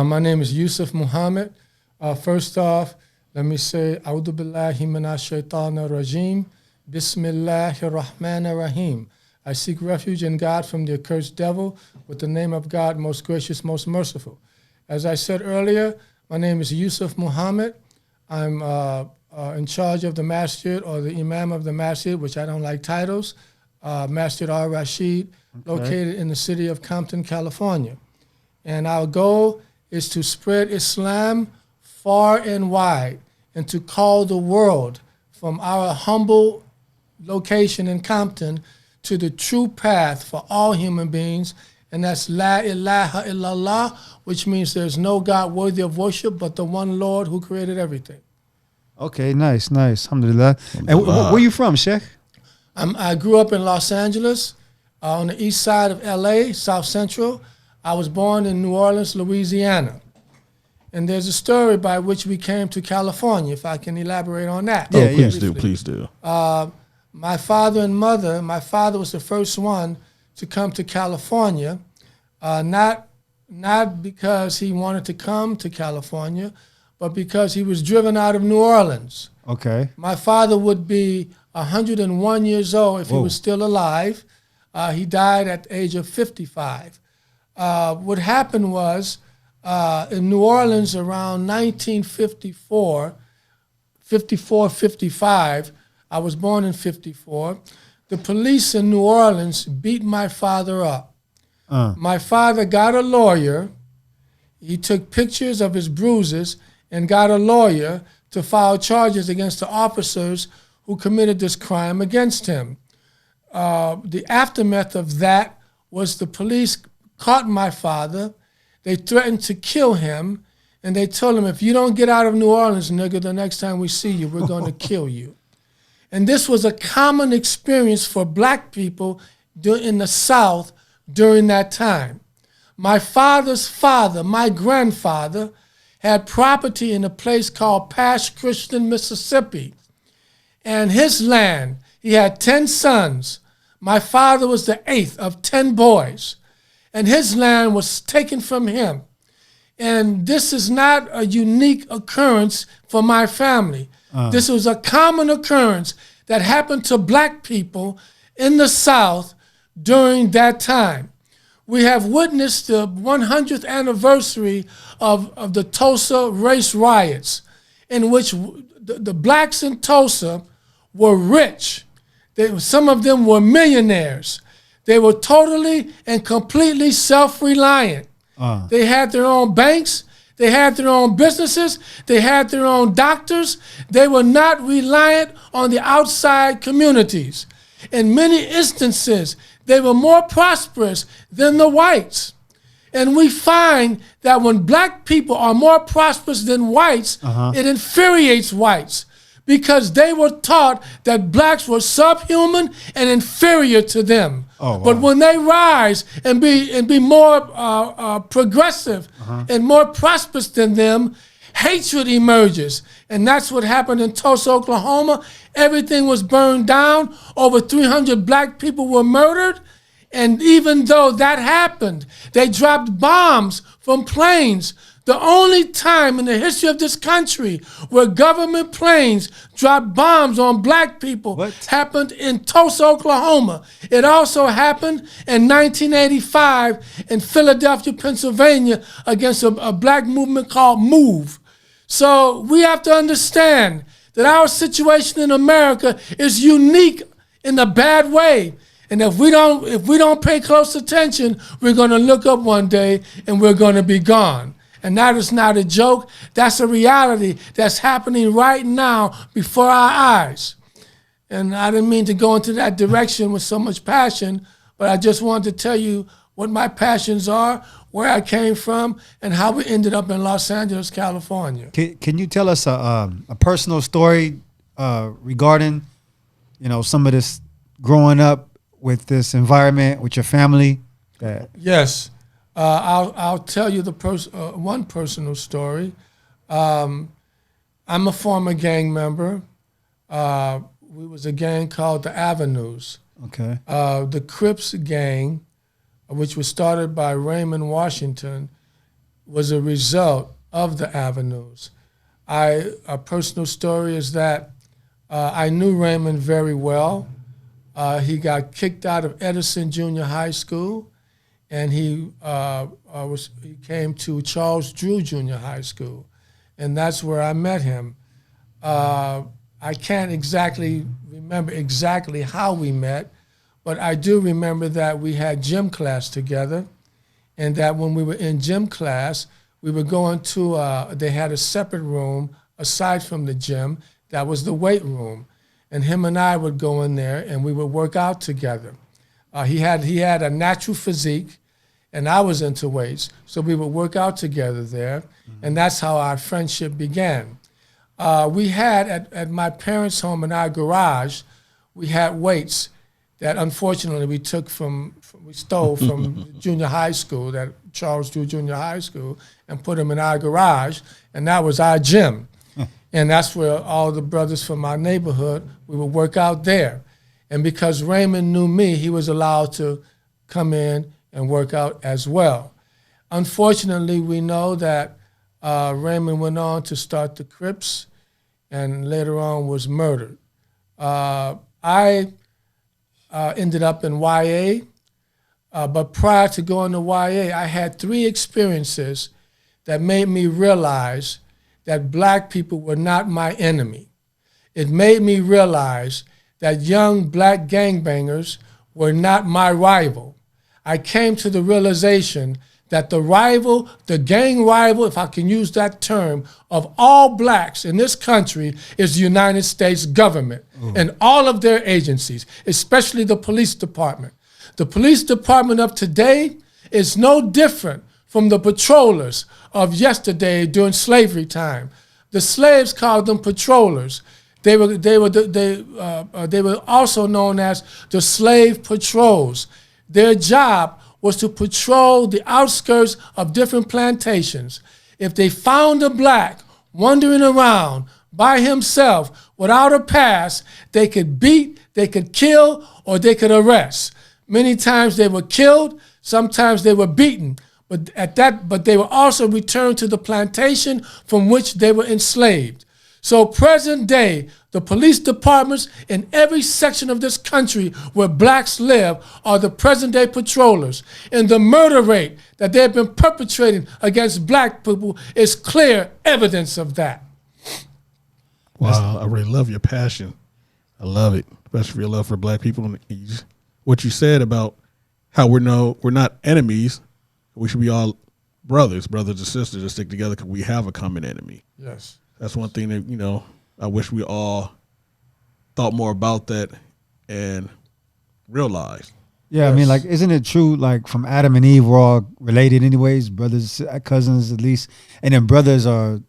My name is Yusuf Muhammad. First off, let me say, A'udhu billahi minash shaitanir rajim. Bismillahir rahmanir rahim. I seek refuge in God from the accursed devil with the name of God, most gracious, most merciful. As I said earlier, my name is Yusuf Muhammad. I'm in charge of the Masjid, or the Imam of the Masjid, which I don't like titles, Masjid Rashid, located in the city of Compton, California. And our goal is to spread Islam far and wide and to call the world from our humble location in Compton to the true path for all human beings, and that's La ilaha illallah, which means there's no God worthy of worship but the one Lord who created everything. Okay, nice. Alhamdulillah. And where you from, Sheikh? I grew up in Los Angeles, on the east side of LA, South Central. I was born in New Orleans, Louisiana. And there's a story by which we came to California, if I can elaborate on that. Yeah, please do. My father and mother, my father was the first one to come to California, not because he wanted to come to California, but because he was driven out of New Orleans. Okay. My father would be 101 years old if he was still alive. He died at the age of 55. What happened was, in New Orleans around 1954, 55, I was born in 54, the police in New Orleans beat my father up. My father got a lawyer. He took pictures of his bruises and got a lawyer to file charges against the officers who committed this crime against him. The aftermath of that was the police caught my father. They threatened to kill him, and they told him, if you don't get out of New Orleans, nigga, the next time we see you, we're going to kill you. And this was a common experience for black people in the South during that time. My father's father, my grandfather, had property in a place called Pash Christian, Mississippi. And his land, he had 10 sons. My father was the 8th of 10 boys. And his land was taken from him. And this is not a unique occurrence for my family. This was a common occurrence that happened to black people in the South during that time. We have witnessed the 100th anniversary of the Tulsa race riots, in which the blacks in Tulsa were rich. Some of them were millionaires. They were totally and completely self-reliant. They had their own banks. They had their own businesses. They had their own doctors. They were not reliant on the outside communities. In many instances, they were more prosperous than the whites. And we find that when black people are more prosperous than whites, it infuriates whites, because they were taught that blacks were subhuman and inferior to them. Oh, wow. But when they rise and be more progressive and more prosperous than them, hatred emerges. And that's what happened in Tulsa, Oklahoma. Everything was burned down. Over 300 black people were murdered. And even though that happened, they dropped bombs from planes. The only time in the history of this country where government planes dropped bombs on black people happened in Tulsa, Oklahoma. It also happened in 1985 in Philadelphia, Pennsylvania, against a black movement called MOVE. So we have to understand that our situation in America is unique in a bad way. And if we don't pay close attention, we're going to look up one day and we're going to be gone. And that is not a joke. That's a reality that's happening right now before our eyes. And I didn't mean to go into that direction with so much passion, but I just wanted to tell you what my passions are, where I came from, and how we ended up in Los Angeles, California. Can you tell us a personal story regarding, some of this growing up with this environment, with your family? Yes. I'll tell you one personal story. I'm a former gang member. We was a gang called the Avenues. Okay. The Crips gang, which was started by Raymond Washington, was a result of the avenues. A personal story is that I knew Raymond very well. He got kicked out of Edison Junior High School, and he came to Charles Drew Junior High School, and that's where I met him. I can't exactly remember exactly how we met, but I do remember that we had gym class together, and that when we were in gym class, we were going to, they had a separate room aside from the gym, that was the weight room. And him and I would go in there and we would work out together. He had a natural physique, and I was into weights, so we would work out together there, and that's how our friendship began. We had, at my parents' home in our garage, we had weights that unfortunately we stole from junior high school, that Charles Drew Junior High School, and put them in our garage, and that was our gym. And that's where all the brothers from our neighborhood, we would work out there. And because Raymond knew me, he was allowed to come in and work out as well. Unfortunately, we know that Raymond went on to start the Crips and later on was murdered. I ended up in YA, but prior to going to YA, I had 3 experiences that made me realize that black people were not my enemy. It made me realize that young black gangbangers were not my rival. I came to the realization that the gang rival, if I can use that term, of all blacks in this country is the United States government and all of their agencies, especially the police department. The police department of today is no different from the patrollers of yesterday during slavery time. The slaves called them patrollers. They were also known as the slave patrols. Their job was to patrol the outskirts of different plantations. If they found a black wandering around by himself without a pass, they could beat, they could kill, or they could arrest. Many times they were killed, sometimes they were beaten, but they were also returned to the plantation from which they were enslaved. So present day, the police departments in every section of this country where blacks live are the present day patrollers. And the murder rate that they've been perpetrating against black people is clear evidence of that. Wow, I really love your passion. I love it, especially your love for black people. And what you said about how we're not enemies. We should be all brothers and sisters, and stick together because we have a common enemy. Yes. That's one thing that, I wish we all thought more about that and realized. Yeah, yes. I mean, isn't it true, from Adam and Eve, we're all related anyways, brothers, cousins at least, and then brothers are,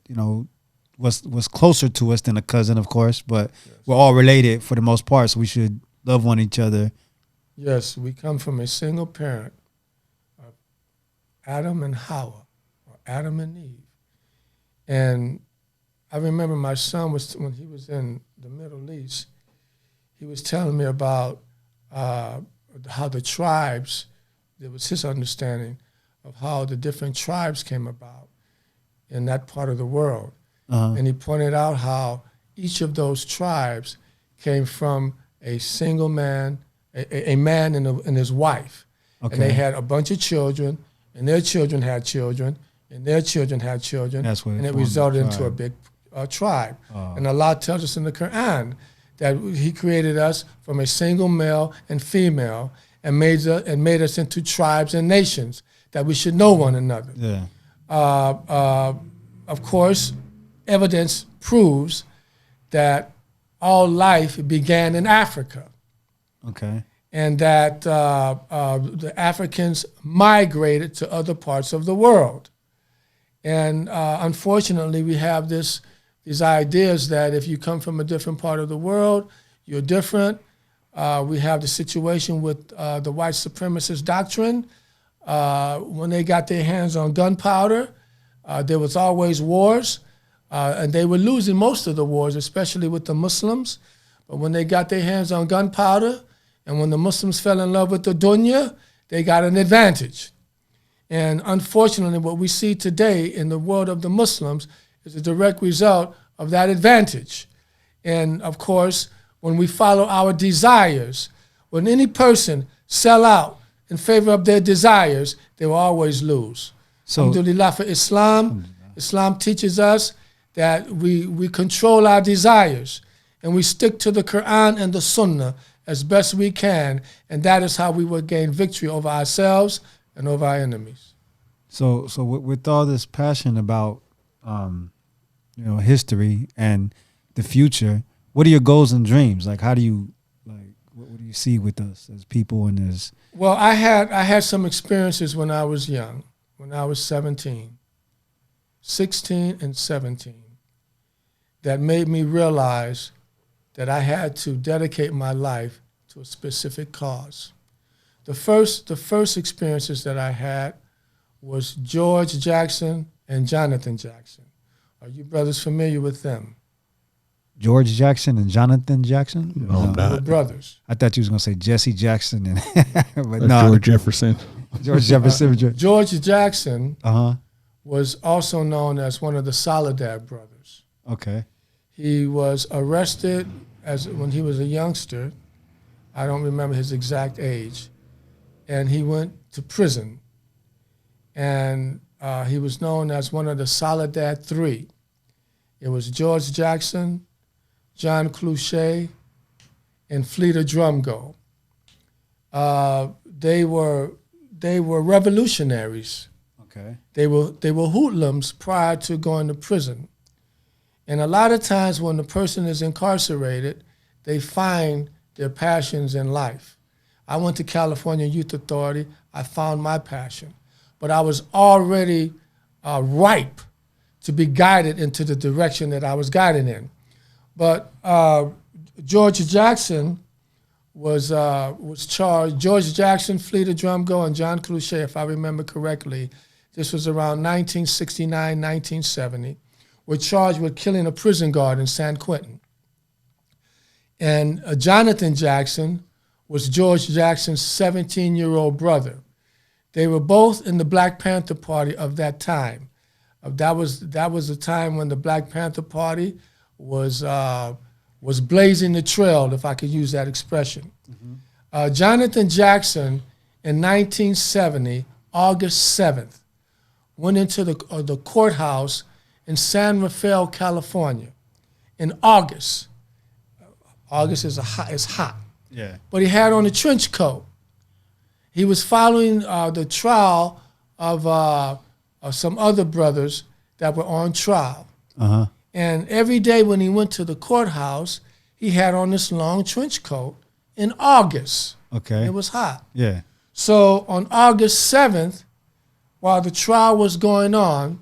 was closer to us than a cousin, of course, but we're all related for the most part, so we should love one each other. Yes, we come from a single parent, Adam and Hawa, or Adam and Eve. And I remember my son when he was in the Middle East, he was telling me about how the tribes, it was his understanding of how the different tribes came about in that part of the world. And he pointed out how each of those tribes came from a single man, a man and his wife. Okay. And they had a bunch of children, and their children had children, and their children had children, and it resulted into a big tribe. And Allah tells us in the Quran that He created us from a single male and female and made us into tribes and nations, that we should know one another. Yeah. Of course, evidence proves that all life began in Africa. Okay. And that the Africans migrated to other parts of the world. And unfortunately, we have these ideas that if you come from a different part of the world, you're different. We have the situation with the white supremacist doctrine. When they got their hands on gunpowder, there was always wars, and they were losing most of the wars, especially with the Muslims. But when they got their hands on gunpowder, and when the Muslims fell in love with the dunya, they got an advantage. And unfortunately, what we see today in the world of the Muslims is a direct result of that advantage. And of course, when we follow our desires, when any person sell out in favor of their desires, they will always lose. So, alhamdulillah for Islam, Islam teaches us that we control our desires and we stick to the Quran and the Sunnah as best we can, and that is how we will gain victory over ourselves and over our enemies. So with all this passion about history and the future, what are your goals and dreams? Like, how do you what do you see with us as people and as? Well, I had some experiences when I was young, when I was 16 and 17, that made me realize that I had to dedicate my life to a specific cause. The first experiences that I had was George Jackson and Jonathan Jackson. Are you brothers familiar with them? George Jackson and Jonathan Jackson? No, I'm not. They were brothers. I thought you was going to say Jesse Jackson. And but That's George Jefferson. George Jefferson. George Jackson was also known as one of the Soledad brothers. Okay. He was arrested when he was a youngster. I don't remember his exact age. And he went to prison. And he was known as one of the Soledad Three. It was George Jackson, John Clouchet, and Fleeta Drumgo. They were revolutionaries. Okay. They were hoodlums prior to going to prison. And a lot of times when the person is incarcerated, they find their passions in life. I went to California Youth Authority. I found my passion. But I was already ripe to be guided into the direction that I was guided in. But George Jackson was charged. George Jackson, Fleeta Drumgo, and John Clouchet, if I remember correctly, this was around 1969, 1970, were charged with killing a prison guard in San Quentin. And Jonathan Jackson was George Jackson's 17-year-old brother. They were both in the Black Panther Party of that time. That was the time when the Black Panther Party was blazing the trail, if I could use that expression. Mm-hmm. Jonathan Jackson, in 1970, August 7th, went into the courthouse in San Rafael, California, in August. August is hot. Yeah. But he had on a trench coat. He was following the trial of some other brothers that were on trial. Uh-huh. And every day when he went to the courthouse, he had on this long trench coat in August. Okay. It was hot. Yeah. So on August 7th, while the trial was going on,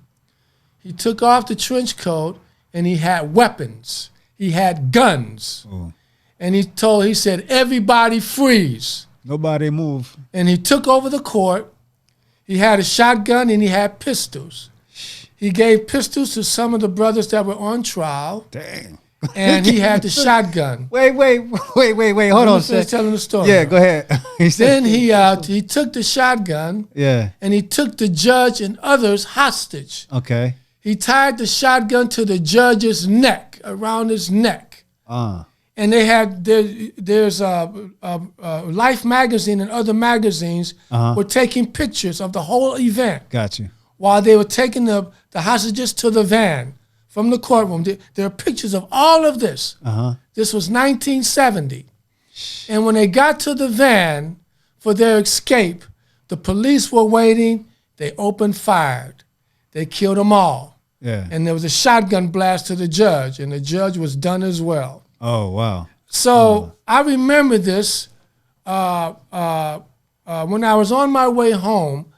he took off the trench coat and he had weapons. He had guns. Ooh. And he said, everybody freeze. Nobody move. And he took over the court. He had a shotgun and he had pistols. He gave pistols to some of the brothers that were on trial. Dang. And he had the shotgun. Wait. Hold on, sir. Telling the story. Yeah, go ahead. Then he took the shotgun. Yeah. And he took the judge and others hostage. Okay. He tied the shotgun to the judge's neck, around his neck. And they had there's Life magazine and other magazines were taking pictures of the whole event. Got you. While they were taking the hostages to the van from the courtroom. There are pictures of all of this. This was 1970. And when they got to the van for their escape, the police were waiting. They opened fire. They killed them all. Yeah. And there was a shotgun blast to the judge, and the judge was done as well. Oh, wow. So I remember this when I was on my way home.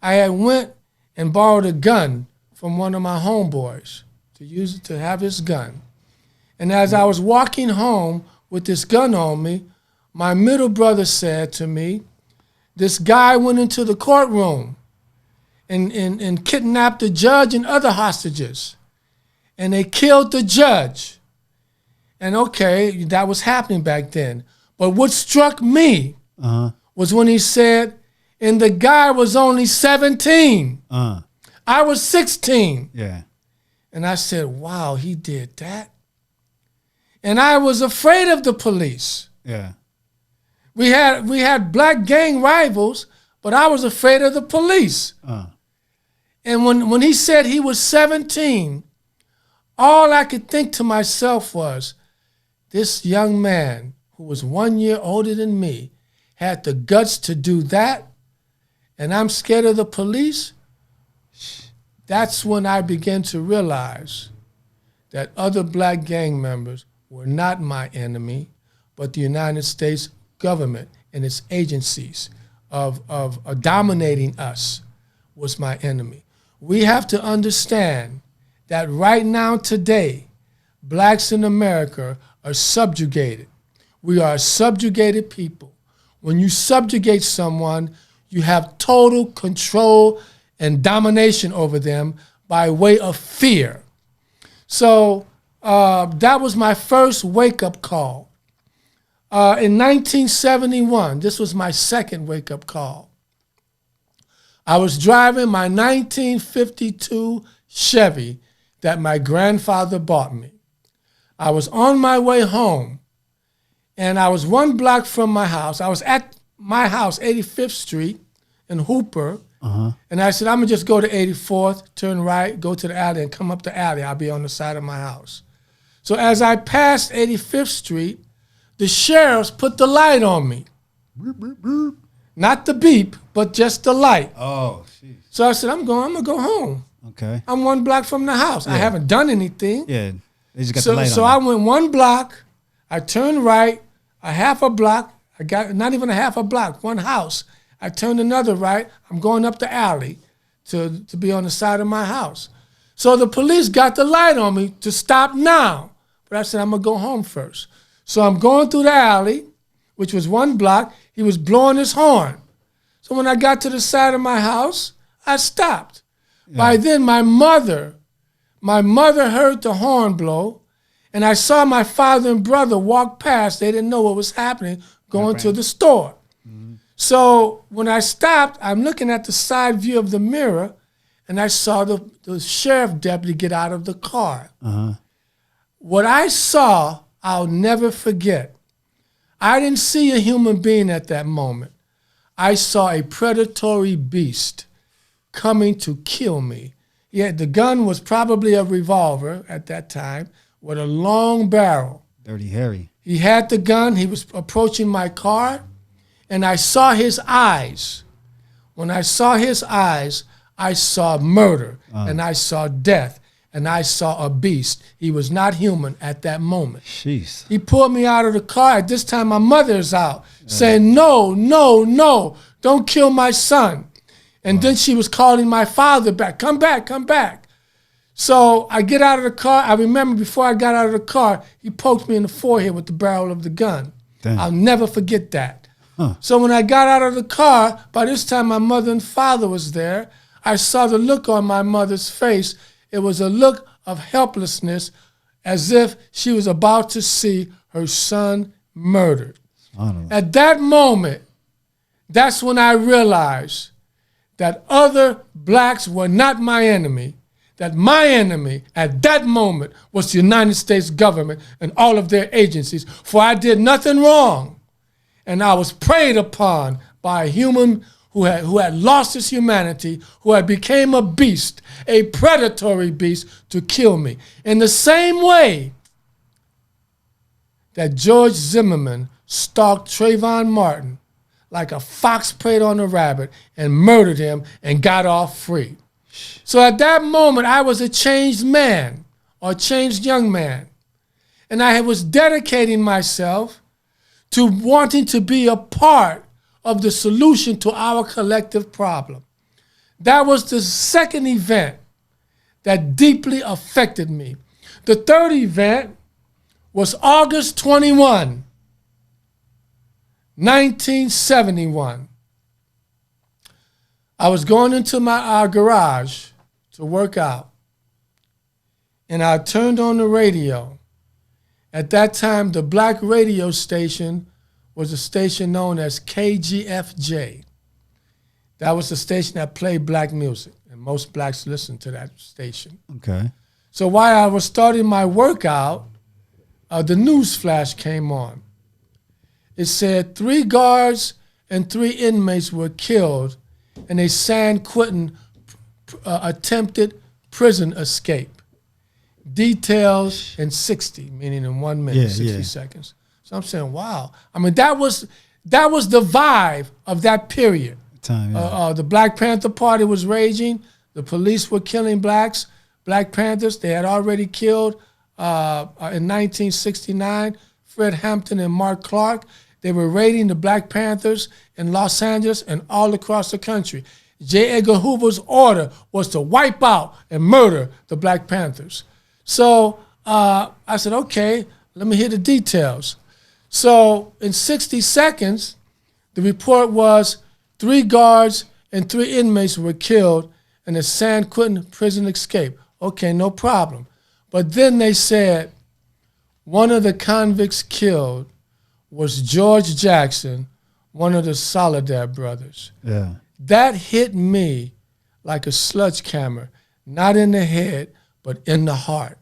I had went and borrowed a gun from one of my homeboys to have his gun. And as I was walking home with this gun on me, my middle brother said to me, this guy went into the courtroom and kidnapped the judge and other hostages. And they killed the judge. And okay, that was happening back then. But what struck me was when he said, and the guy was only 17. I was 16. Yeah. And I said, wow, he did that. And I was afraid of the police. Yeah. We had black gang rivals, but I was afraid of the police. And when he said he was 17, all I could think to myself was, this young man who was 1 year older than me had the guts to do that, and I'm scared of the police. That's when I began to realize that other black gang members were not my enemy, but the United States government and its agencies of dominating us was my enemy. We have to understand that right now, today, blacks in America are subjugated. We are a subjugated people. When you subjugate someone, you have total control and domination over them by way of fear. So that was my first wake-up call. In 1971, this was my second wake-up call. I was driving my 1952 Chevy that my grandfather bought me. I was on my way home, and I was one block from my house. I was at my house, 85th Street in Hooper, and I said, I'm going to just go to 84th, turn right, go to the alley, and come up the alley. I'll be on the side of my house. So as I passed 85th Street, the sheriffs put the light on me. Boop, boop, boop. Not the beep, but just the light. Oh, jeez. So I said, I'm going to go home. Okay. I'm one block from the house. I haven't done anything. Yeah. They just got the light on. So I went one block. I turned right, a half a block. I got not even a half a block, one house. I turned another right. I'm going up the alley to be on the side of my house. So the police got the light on me to stop now. But I said, I'm going to go home first. So I'm going through the alley, which was one block. He was blowing his horn. So when I got to the side of my house, I stopped. Yeah. By then, my mother heard the horn blow, and I saw my father and brother walk past. They didn't know what was happening, going to the store. Mm-hmm. So when I stopped, I'm looking at the side view of the mirror, and I saw the sheriff deputy get out of the car. What I saw, I'll never forget. I didn't see a human being at that moment. I saw a predatory beast coming to kill me. Yeah, the gun was probably a revolver at that time with a long barrel. Dirty Harry. He had the gun. He was approaching my car, and I saw his eyes. When I saw his eyes, I saw murder, and I saw death, and I saw a beast. He was not human at that moment. Jeez. He pulled me out of the car. At this time, my mother's out, saying, no, don't kill my son. And then she was calling my father back, come back. So I get out of the car. I remember before I got out of the car, he poked me in the forehead with the barrel of the gun. Damn. I'll never forget that. So when I got out of the car, by this time my mother and father was there. I saw the look on my mother's face. It was a look of helplessness, as if she was about to see her son murdered. At that moment, that's when I realized that other blacks were not my enemy, that my enemy at that moment was the United States government and all of their agencies, for I did nothing wrong. And I was preyed upon by a human who had lost his humanity, who had became a beast, a predatory beast to kill me. In the same way that George Zimmerman stalked Trayvon Martin like a fox preyed on a rabbit and murdered him and got off free. So at that moment, I was a changed man or a changed young man. And I was dedicating myself to wanting to be a part of the solution to our collective problem. That was the second event that deeply affected me. The third event was August 21, 1971. I was going into our garage to work out, and I turned on the radio. At that time, the black radio station was a station known as KGFJ. That was the station that played black music, and most blacks listened to that station. Okay. So while I was starting my workout, the news flash came on. It said 3 guards and 3 inmates were killed in a San Quentin attempted prison escape. Details in 60, meaning in 1 minute, 60 seconds. So I'm saying, wow. I mean, that was the vibe of that period. Time, yeah. The Black Panther Party was raging. The police were killing blacks. Black Panthers, they had already killed in 1969, Fred Hampton and Mark Clark. They were raiding the Black Panthers in Los Angeles and all across the country. J. Edgar Hoover's order was to wipe out and murder the Black Panthers. So I said, okay, let me hear the details. So in 60 seconds, the report was 3 guards and 3 inmates were killed in a San Quentin prison escape. Okay, no problem. But then they said one of the convicts killed was George Jackson, one of the Soledad brothers. Yeah. That hit me like a sledgehammer, not in the head, but in the heart.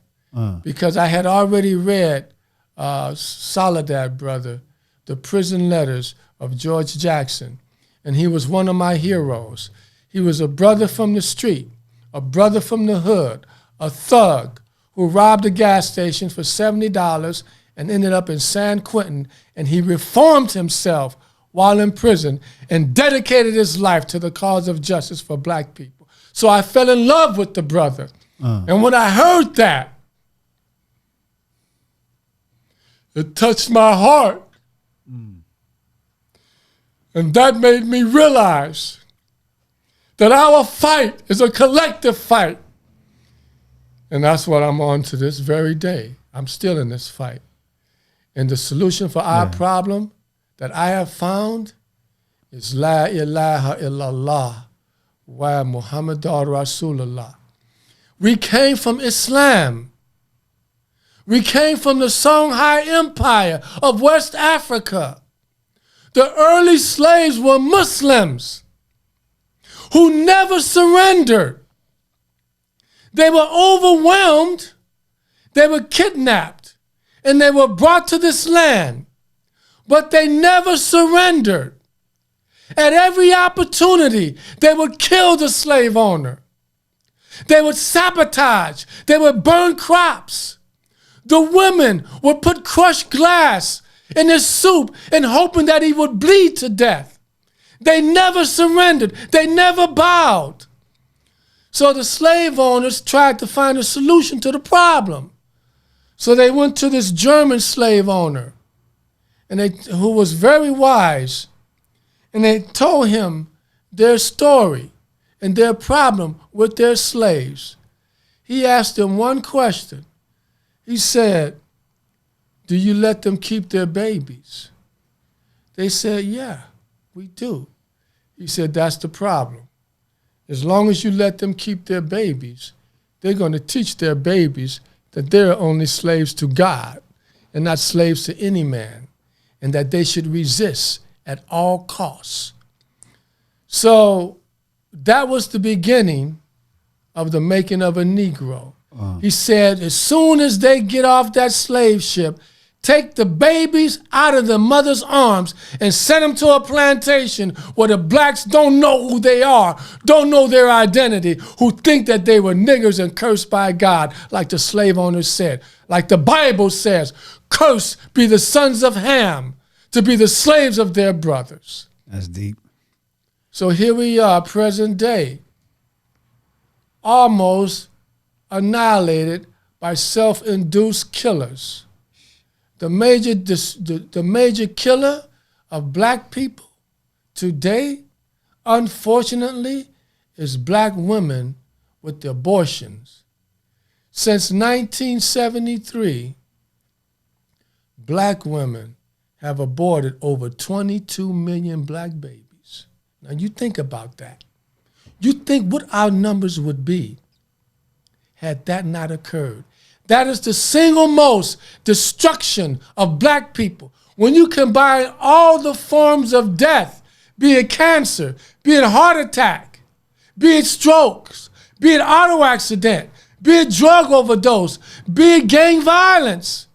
Because I had already read Soledad brother, the prison letters of George Jackson, and he was one of my heroes. He was a brother from the street, a brother from the hood, a thug who robbed a gas station for $70 and ended up in San Quentin, and he reformed himself while in prison and dedicated his life to the cause of justice for black people. So I fell in love with the brother. And when I heard that, it touched my heart. And that made me realize that our fight is a collective fight. And that's what I'm on to this very day. I'm still in this fight. And the solution for our problem that I have found is La ilaha illallah wa Muhammadur Rasulullah. We came from Islam. We came from the Songhai Empire of West Africa. The early slaves were Muslims who never surrendered. They were overwhelmed, they were kidnapped, and they were brought to this land, but they never surrendered. At every opportunity, they would kill the slave owner. They would sabotage. They would burn crops. The women would put crushed glass in his soup and hoping that he would bleed to death. They never surrendered. They never bowed. So the slave owners tried to find a solution to the problem. So they went to this German slave owner, who was very wise, and they told him their story and their problem with their slaves. He asked them one question. He said, "Do you let them keep their babies?" They said, "Yeah, we do." He said, "That's the problem. As long as you let them keep their babies, they're going to teach their babies that they're only slaves to God and not slaves to any man, and that they should resist at all costs." So that was the beginning of the making of a Negro. He said, as soon as they get off that slave ship, take the babies out of the mother's arms and send them to a plantation where the blacks don't know who they are, don't know their identity, who think that they were niggers and cursed by God, like the slave owners said. Like the Bible says, cursed be the sons of Ham to be the slaves of their brothers. That's deep. So here we are, present day, almost annihilated by self-induced killers. The major killer of black people today, unfortunately, is black women with the abortions. Since 1973, black women have aborted over 22 million black babies. Now you think about that. You think what our numbers would be had that not occurred. That is the single most destruction of black people. When you combine all the forms of death be it cancer, be it heart attack, be it strokes, be it auto accident, be it drug overdose, be it gang violence.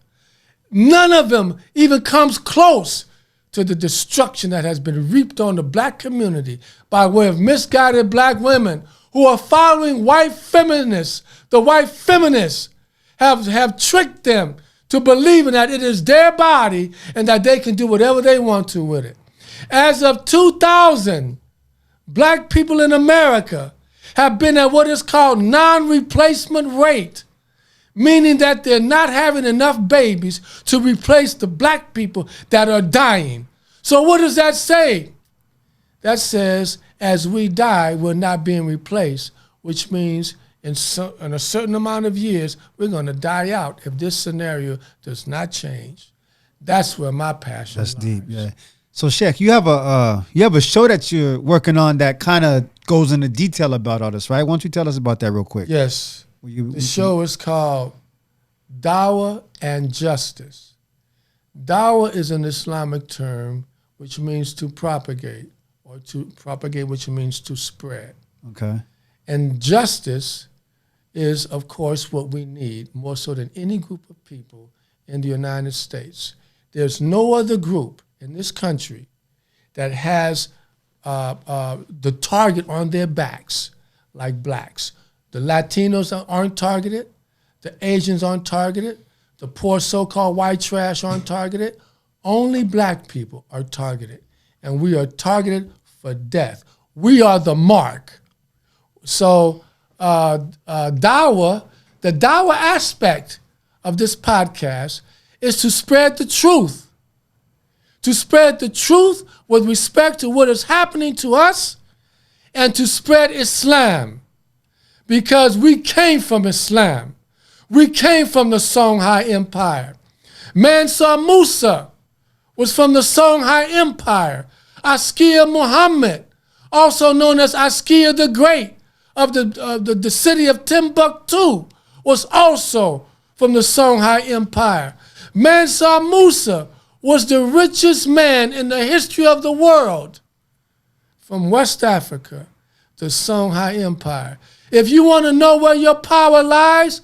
None of them even comes close to the destruction that has been reaped on the black community by way of misguided black women who are following white feminists. The white feminists have tricked them to believing that it is their body and that they can do whatever they want to with it. As of 2000, black people in America have been at what is called non-replacement rate, meaning that they're not having enough babies to replace the black people that are dying. So what does that say? That says, as we die, we're not being replaced, which means in a certain amount of years, we're going to die out if this scenario does not change. That's where my passion lies. That's deep, yeah. So, Sheikh, you have a show that you're working on that kind of goes into detail about all this, right? Why don't you tell us about that real quick? Yes. The show is called Dawah And Justice. Dawah is an Islamic term which means to propagate, or to propagate, which means to spread. Okay. And justice is, of course, what we need more so than any group of people in the United States. There's no other group in this country that has the target on their backs like blacks. The Latinos aren't targeted. The Asians aren't targeted. The poor so-called white trash aren't targeted. Only black people are targeted. And we are targeted for death. We are the mark. So Dawah, the Dawah aspect of this podcast is to spread the truth. To spread the truth with respect to what is happening to us and to spread Islam. Because we came from Islam. We came from the Songhai Empire. Mansa Musa was from the Songhai Empire. Askia Muhammad, also known as Askia the Great of the city of Timbuktu, was also from the Songhai Empire. Mansa Musa was the richest man in the history of the world from West Africa, the Songhai Empire. If you want to know where your power lies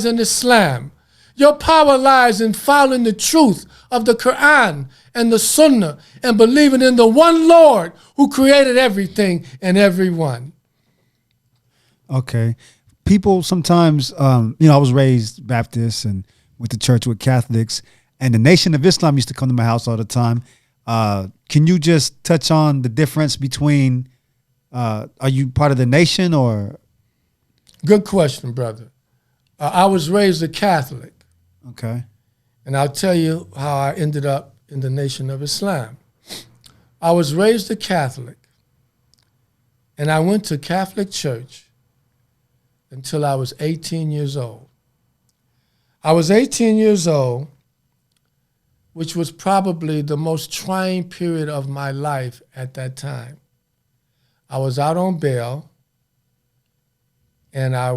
in Islam. Your power lies in following the truth of the Quran and the Sunnah and believing in the one Lord who created everything and everyone. Okay. People sometimes, I was raised Baptist and went to church with Catholics, and the Nation of Islam used to come to my house all the time. Can you just touch on the difference between, are you part of the nation or? Good question, brother. I was raised a Catholic. Okay. And I'll tell you how I ended up in the Nation of Islam. I was raised a Catholic, and I went to Catholic church until I was 18 years old. I was 18 years old, which was probably the most trying period of my life at that time. I was out on bail, and I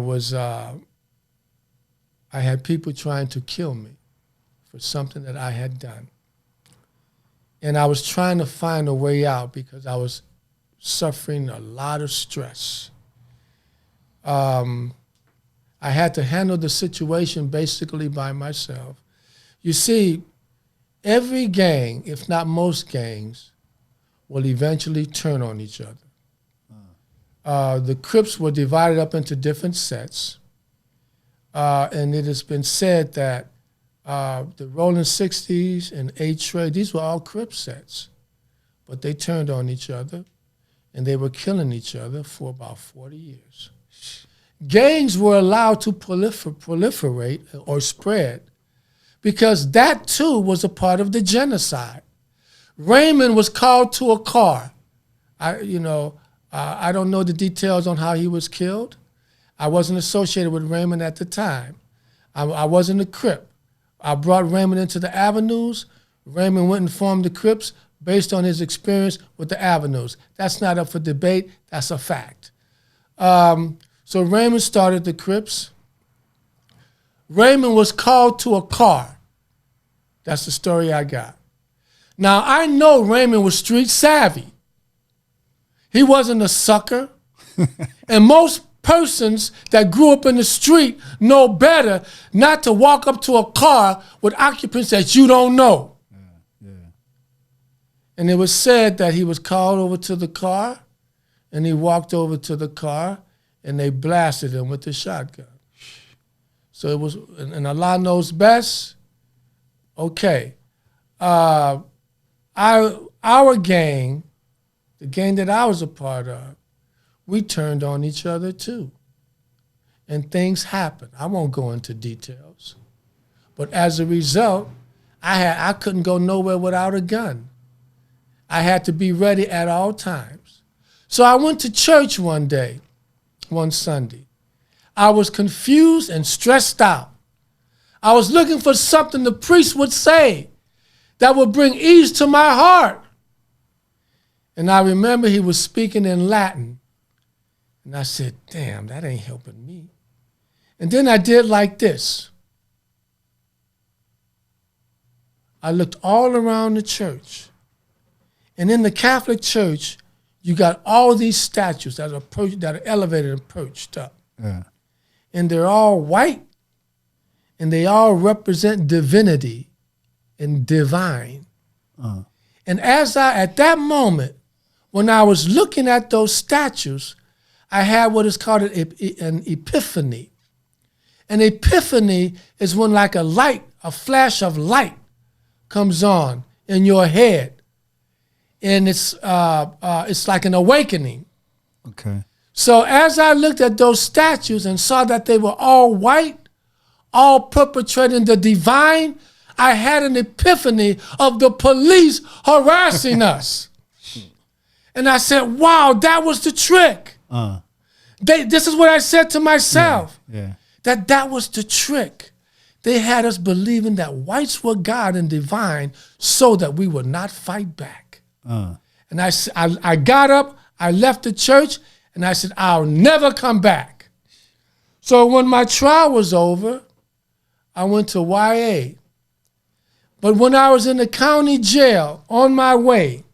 had people trying to kill me for something that I had done. And I was trying to find a way out because I was suffering a lot of stress. I had to handle the situation basically by myself. You see, every gang, if not most gangs, will eventually turn on each other. The Crips were divided up into different sets. And it has been said that the Rolling 60s and A-Tray, these were all Crip sets. But they turned on each other, and they were killing each other for about 40 years. Gangs were allowed to proliferate or spread because that, too, was a part of the genocide. Raymond was called to a car. I don't know the details on how he was killed. I wasn't associated with Raymond at the time. I wasn't a Crip. I brought Raymond into the Avenues. Raymond went and formed the Crips based on his experience with the Avenues. That's not up for debate. That's a fact. So Raymond started the Crips. Raymond was called to a car. That's the story I got. Now, I know Raymond was street savvy. He wasn't a sucker. And most persons that grew up in the street know better not to walk up to a car with occupants that you don't know. Yeah. And it was said that he was called over to the car, and he walked over to the car, and they blasted him with the shotgun. So it was, and Allah knows best. Okay. Our gang, the gang that I was a part of, we turned on each other too. And things happened. I won't go into details. But as a result, I couldn't go nowhere without a gun. I had to be ready at all times. So I went to church one Sunday. I was confused and stressed out. I was looking for something the priest would say that would bring ease to my heart. And I remember he was speaking in Latin. And I said, damn, that ain't helping me. And then I did like this. I looked all around the church. And in the Catholic Church, you got all these statues that are elevated and perched up. Yeah. And they're all white, and they all represent divinity and divine. And at that moment, when I was looking at those statues, I had what is called an epiphany. An epiphany is when like a flash of light comes on in your head. And it's like an awakening. Okay. So as I looked at those statues and saw that they were all white, all perpetrating the divine, I had an epiphany of the police harassing us. And I said, wow, that was the trick. This is what I said to myself. Yeah. That was the trick. They had us believing that whites were God and divine so that we would not fight back. And I got up, I left the church, and I said, I'll never come back. So when my trial was over, I went to YA. But when I was in the county jail on my way,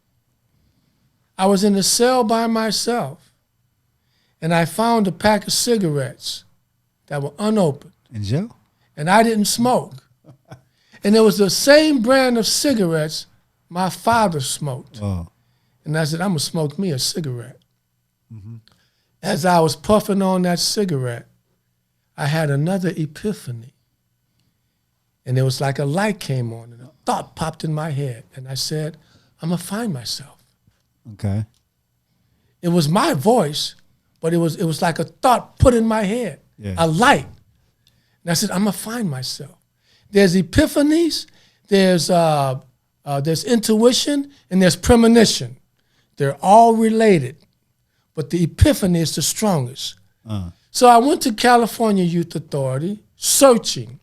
I was in a cell by myself, and I found a pack of cigarettes that were unopened. In jail? And I didn't smoke. And it was the same brand of cigarettes my father smoked. Oh. And I said, I'm going to smoke me a cigarette. Mm-hmm. As I was puffing on that cigarette, I had another epiphany. And it was like a light came on, and a thought popped in my head. And I said, I'm going to find myself. Okay. It was my voice, but it was like a thought put in my head, a light. And I said, I'm going to find myself. There's epiphanies, there's intuition, and there's premonition. They're all related, but the epiphany is the strongest. So I went to California Youth Authority searching,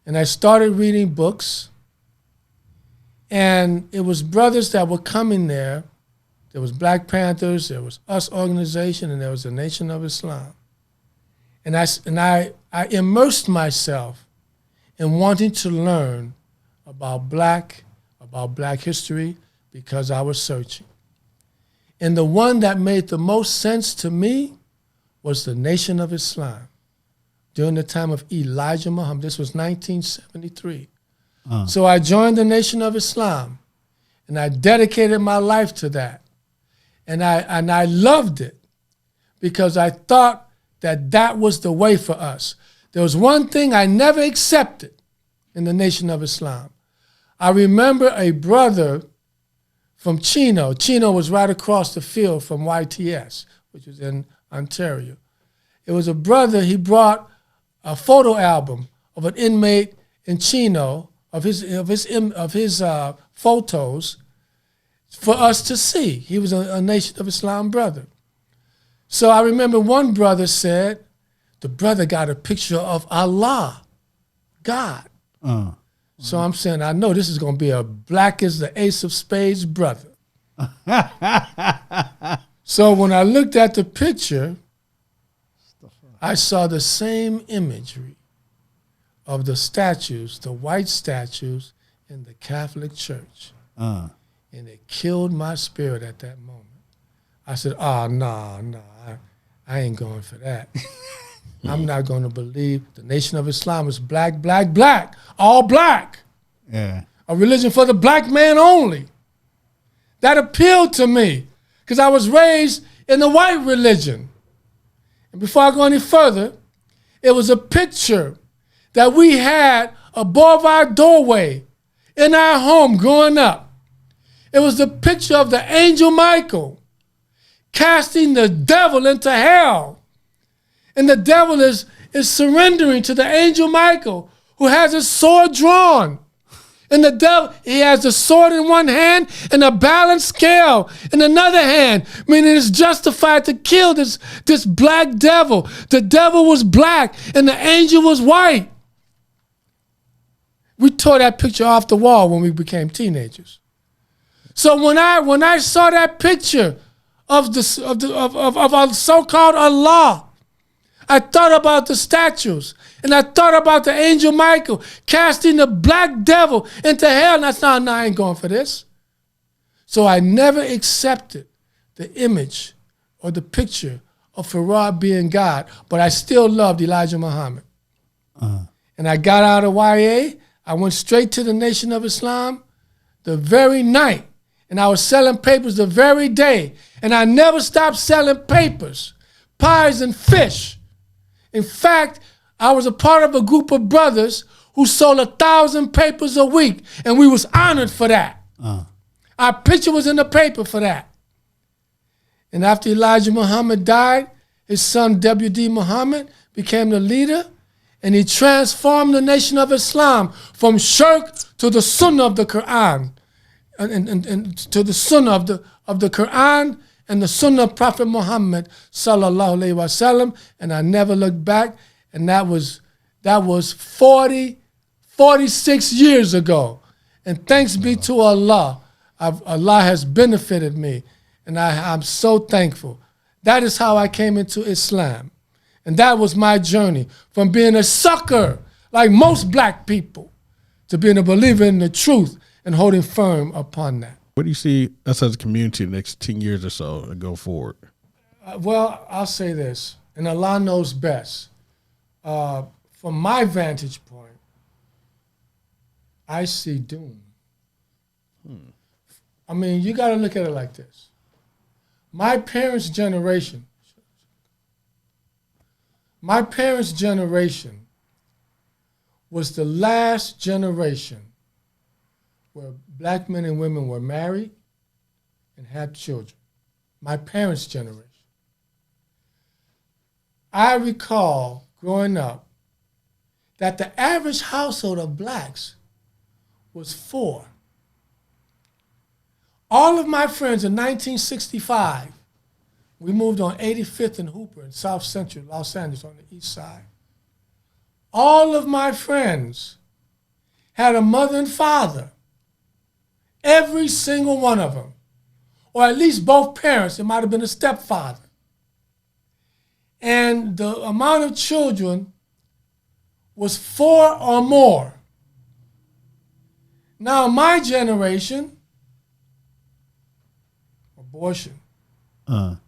and I started reading books, and it was brothers that were coming there. There was Black Panthers, there was US organization, and there was the Nation of Islam. And I immersed myself in wanting to learn about black history because I was searching. And the one that made the most sense to me was the Nation of Islam during the time of Elijah Muhammad. This was 1973. So I joined the Nation of Islam, and I dedicated my life to that. And I loved it because I thought that was the way for us. There was one thing I never accepted in the Nation of Islam. I remember a brother from Chino. Chino was right across the field from YTS, which was in Ontario. It was a brother, he brought a photo album of an inmate in Chino, of his photos for us to see. He was a Nation of Islam brother. So I remember one brother said, the brother got a picture of Allah, God. So I'm saying, I know this is going to be a black as the ace of spades brother. So when I looked at the picture, I saw the same imagery of the statues, the white statues in the Catholic Church. Uh. And it killed my spirit at that moment. I said, no, I ain't going for that. I'm not going to believe the Nation of Islam is black, all black. Yeah. A religion for the black man only. That appealed to me because I was raised in the white religion. And before I go any further, it was a picture that we had above our doorway in our home growing up. It was the picture of the angel Michael casting the devil into hell. And the devil is surrendering to the angel Michael, who has his sword drawn. And the devil, he has the sword in one hand and a balanced scale in another hand, meaning it's justified to kill this black devil. The devil was black and the angel was white. We tore that picture off the wall when we became teenagers. So when I saw that picture of a so-called Allah, I thought about the statues, and I thought about the angel Michael casting the black devil into hell, and I thought, no, I ain't going for this. So I never accepted the image or the picture of Farad being God, but I still loved Elijah Muhammad. And I got out of YA, I went straight to the Nation of Islam the very night, and I was selling papers the very day, and I never stopped selling papers, pies and fish. In fact, I was a part of a group of brothers who sold 1,000 papers a week, and we was honored for that. Our picture was in the paper for that. And after Elijah Muhammad died, his son W.D. Muhammad became the leader, and he transformed the Nation of Islam from shirk to the sunnah of the Quran, and to the sunnah of the Quran and the sunnah of Prophet Muhammad sallallahu alaihi wasallam, and I never looked back. And that was 46 years ago. And thanks be to Allah, Allah has benefited me, and I'm so thankful. That is how I came into Islam. And that was my journey from being a sucker, like most black people, to being a believer in the truth and holding firm upon that. What do you see us as a community in the next 10 years or so and go forward? Well, I'll say this, and Allah knows best. From my vantage point, I see doom. I mean, you got to look at it like this. My parents' generation was the last generation where black men and women were married and had children. My parents' generation. I recall growing up that the average household of blacks was 4. All of my friends in 1965, we moved on 85th and Hooper in South Central Los Angeles on the east side. All of my friends had a mother and father. Every single one of them. Or at least both parents. It might have been a stepfather. And the amount of children was 4 or more. Now, my generation, abortion. The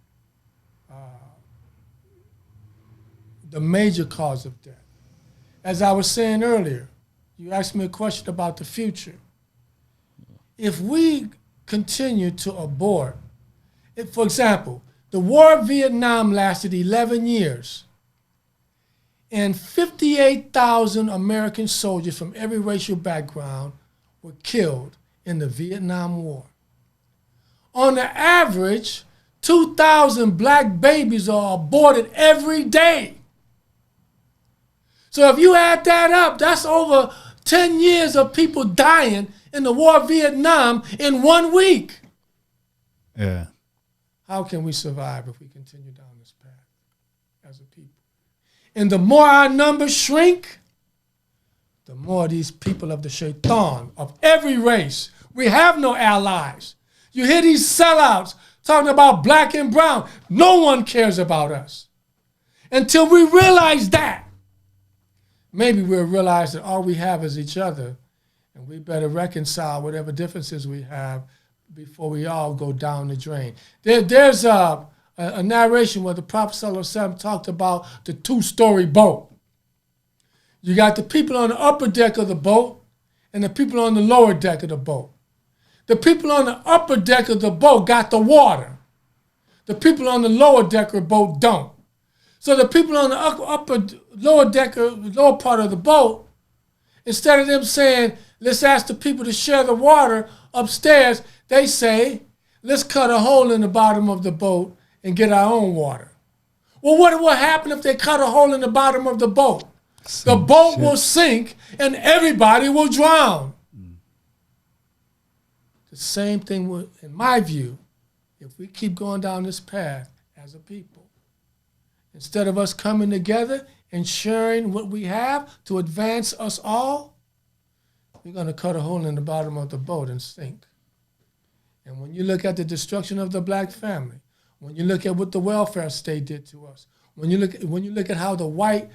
major cause of death. As I was saying earlier, you asked me a question about the future. If we continue to abort, for example, the war of Vietnam lasted 11 years, and 58,000 American soldiers from every racial background were killed in the Vietnam War. On the average, 2,000 black babies are aborted every day. So if you add that up, that's over 10 years of people dying in the war of Vietnam in 1 week. Yeah. How can we survive if we continue down this path as a people? And the more our numbers shrink, the more these people of the shaitan, of every race, we have no allies. You hear these sellouts talking about black and brown. No one cares about us. Until we realize that, maybe we'll realize that all we have is each other, And we better reconcile whatever differences we have before we all go down the drain. There's a narration where the Prophet ﷺ talked about the two-story boat. You got the people on the upper deck of the boat and the people on the lower deck of the boat. The people on the upper deck of the boat got the water. The people on the lower deck of the boat don't. So the people on the lower part of the boat, instead of them saying, let's ask the people to share the water upstairs, they say, let's cut a hole in the bottom of the boat and get our own water. Well, what will happen if they cut a hole in the bottom of the boat? The boat will sink and everybody will drown. The same thing, in my view, if we keep going down this path as a people. Instead of us coming together and sharing what we have to advance us all, we're going to cut a hole in the bottom of the boat and sink. And when you look at the destruction of the black family, when you look at what the welfare state did to us, when you look at how the white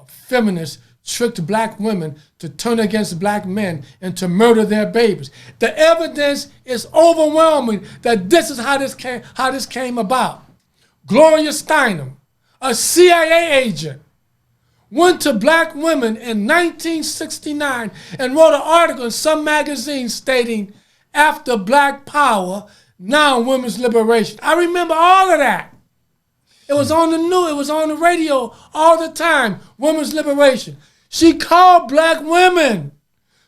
feminists tricked black women to turn against black men and to murder their babies, the evidence is overwhelming that this is how this came about. Gloria Steinem, a CIA agent, went to black women in 1969 and wrote an article in some magazine stating, after black power, now women's liberation. I remember all of that. It was on the news, it was on the radio all the time, women's liberation. She called black women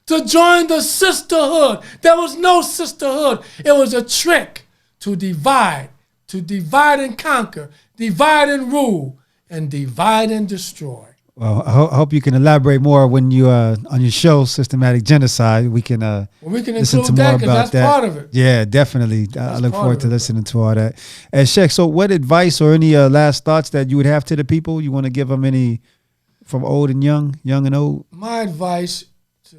to join the sisterhood. There was no sisterhood. It was a trick to divide and conquer, divide and rule, and divide and destroy. Well, I hope you can elaborate more when you on your show, Systematic Genocide. We can listen to more about that. Part of it. Yeah, definitely. I look forward to listening to all that. And Sheikh, so what advice or any last thoughts that you would have to the people? You want to give them any from old and young and old? My advice to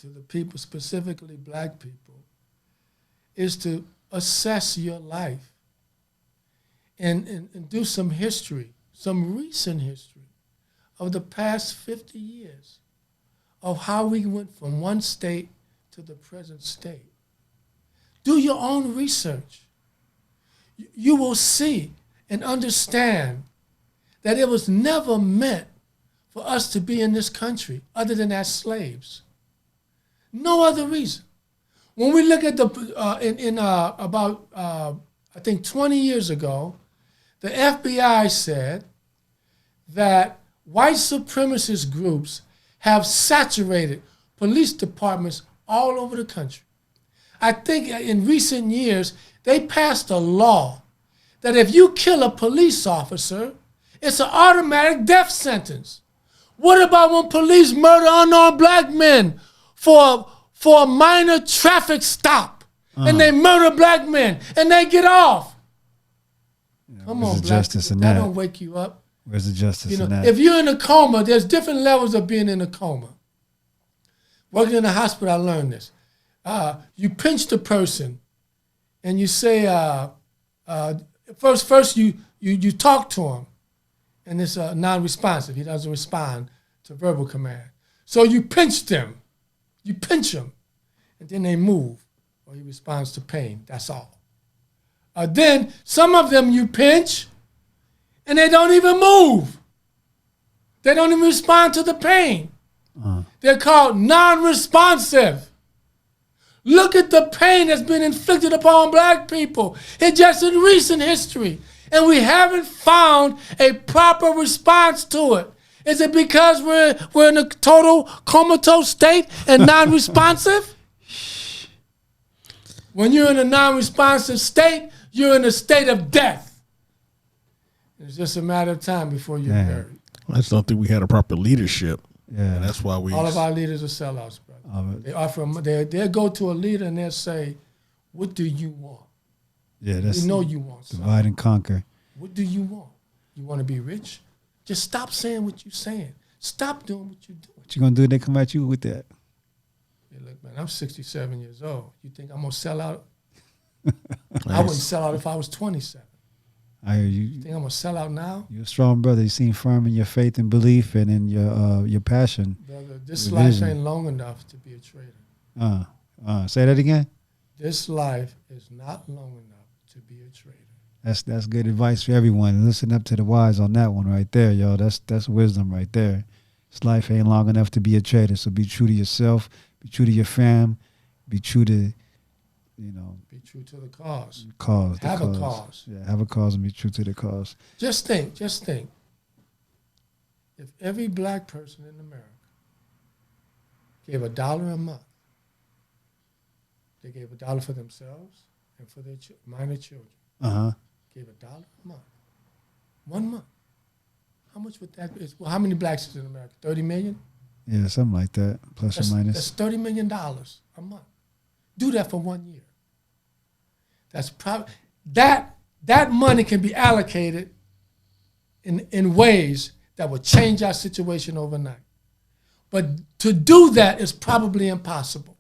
the people, specifically black people, is to assess your life and do some history, some recent history of the past 50 years of how we went from one state to the present state. Do your own research. You will see and understand that it was never meant for us to be in this country other than as slaves. No other reason. When we look at I think 20 years ago, the FBI said that white supremacist groups have saturated police departments all over the country. I think in recent years, they passed a law that if you kill a police officer, it's an automatic death sentence. What about when police murder unarmed black men for a minor traffic stop and they murder black men and they get off? Come on, black people, that don't wake you up. Where's the justice in that? If you're in a coma, there's different levels of being in a coma. Working in the hospital, I learned this. You pinch the person, and you say, first you talk to him, and it's non-responsive. He doesn't respond to verbal command. So you pinch them. You pinch him, and then they move, or he responds to pain. That's all. Then some of them you pinch, and they don't even move. They don't even respond to the pain. They're called non-responsive. Look at the pain that's been inflicted upon black people. It's just in recent history. And we haven't found a proper response to it. Is it because we're in a total comatose state and non-responsive? When you're in a non-responsive state, you're in a state of death. It's just a matter of time before you're buried. I just don't think we had a proper leadership. Yeah, and that's why all of our leaders are sellouts, brother. They offer they'll go to a leader and they'll say, "What do you want?" Yeah, that's you know you want something. Divide and conquer. What do you want? You want to be rich? Just stop saying what you're saying. Stop doing what you're doing. What you gonna do? They come at you with that. Hey, look, man, I'm 67 years old. You think I'm gonna sell out? Nice. I wouldn't sell out if I was 27. I hear you. You think I'm going to sell out now? You're a strong brother. You seem firm in your faith and belief and in your passion. Brother, this Your life vision. ain't long enough to be a trader. Say that again. This life is not long enough to be a trader. That's good advice for everyone. Listen up to the wise on that one right there, y'all. That's wisdom right there. This life ain't long enough to be a trader. So be true to yourself. Be true to your fam. Be true to, Be true to the cause. Have a cause. Yeah, have a cause and be true to the cause. Just think. If every black person in America gave $1 a month, they gave $1 for themselves and for their minor children. Gave $1 a month. 1 month. How much would that be? Well, how many blacks is in America? 30 million? Yeah, something like that, plus or minus. That's $30 million a month. Do that for 1 year. That's probably that money can be allocated in ways that will change our situation overnight. But to do that is probably impossible.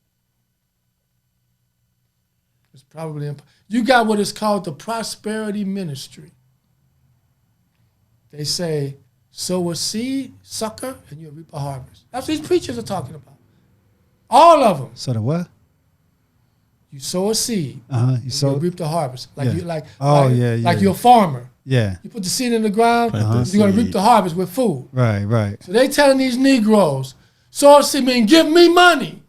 It's probably impossible. You got what is called the prosperity ministry. They say, sow a seed, sucker, and you'll reap a harvest. That's what these preachers are talking about. All of them. So the what? You sow a seed, you'll reap the harvest. Like you're a farmer. Yeah. You put the seed in the ground, you're going to reap seed. the harvest with food. Right. So they telling these Negroes, sow a seed means give me money.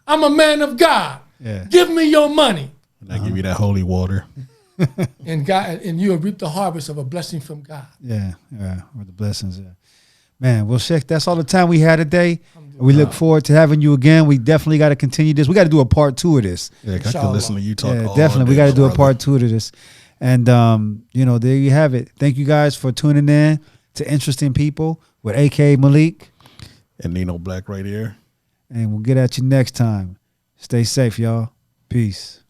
I'm a man of God. Yeah. Give me your money. And I give you that holy water. And you'll reap the harvest of a blessing from God. Yeah, with the blessings. Yeah. Man, well, Sheikh, that's all the time we had today. We look forward to having you again. We definitely got to continue this. We got to do a part 2 of this. Yeah, I can listen to you talk. Yeah, all definitely. day, We got to do a brother. part 2 to this. And, there you have it. Thank you guys for tuning in to Interesting People with A.K. Malik. And Nino Black right here. And we'll get at you next time. Stay safe, y'all. Peace.